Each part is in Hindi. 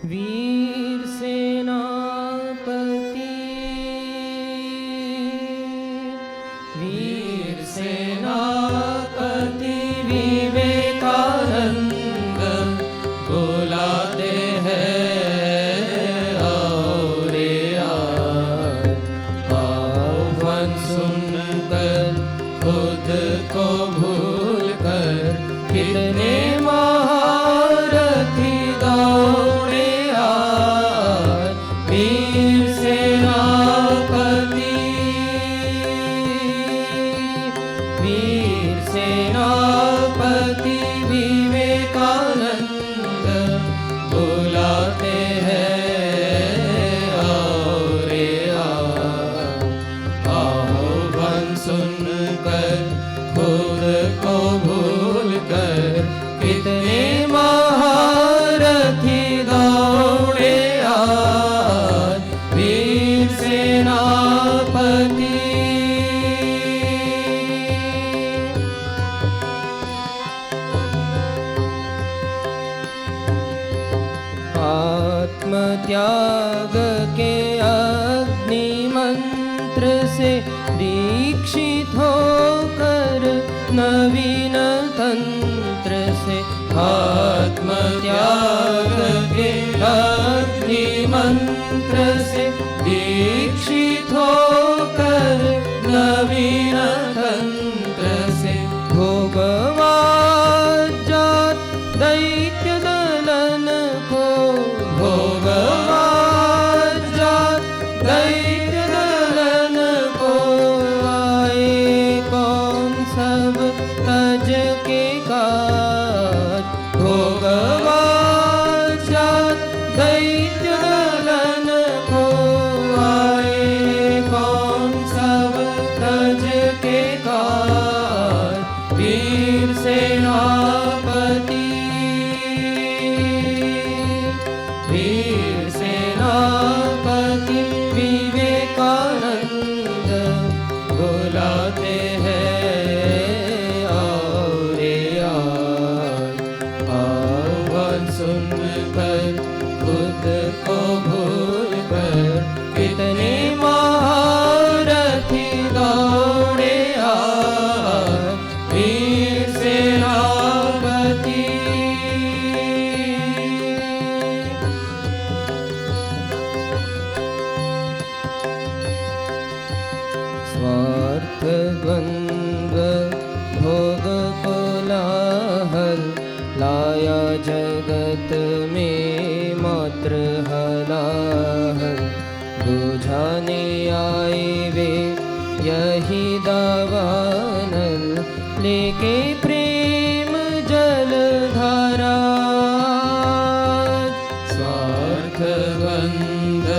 वीर सेनापति वीर सेनापति विवेकानंद बुलाते हैं आओ रे आह्वान सुनकर खुद को भूल कर कितने महारथी दौड़े आए वीर सेनापति विवेकानंद बुलाते हैं आओ रे आह्वान सुनकर खुद को भूल कर कितने महारथी दौड़े आए वीर सेनापति आत्मत्याग के अग्नि मंत्र से दीक्षित होकर नवीन तंत्र से आत्मत्याग के अग्नि मंत्र से दीक्षित होकर नवीन तंत्र से भोगवाजात दैत्य दलन को भोगवाजात दैत्य दलन को आए कौन सब तज के काज भोगवाजात दैत्य दलन को आए कौन सब तज के काज वीर सेनापति विवेकानंद बुलाते हैं आओ रे आह्वान सुनकर खुद को भूल कर कितने महारथी दौड़े आए वीर सेनापति स्वार्थ द्वंद्व भोग कोलाहल लाया जगत में मात्र हलाहल बुझाने आए वे यही दावानल लेके प्रेम जलधारा स्वार्थ द्वंद्व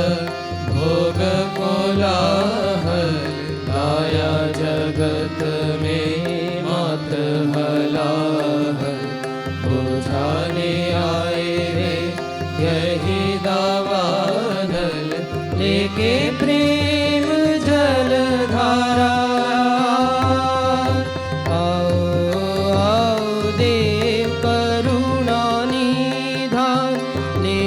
भोग कोलाहल लाया जगत में मात्र हलाहल बुझाने आए रे यही दावानल लेके प्रेम जलधारा आओ आओ देव करुणा निधान ले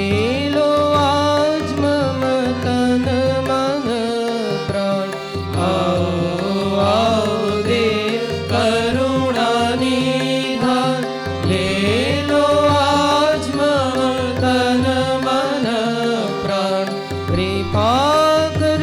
लो आज मम तन मन प्राण आओ आओ देव करुणा निधान ले लो आज मम तन मन प्राण कृपा कर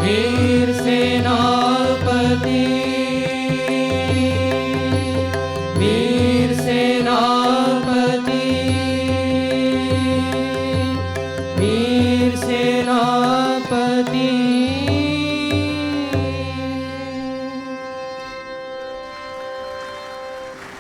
वीर सेनापति वीर सेनापति वीर सेनापति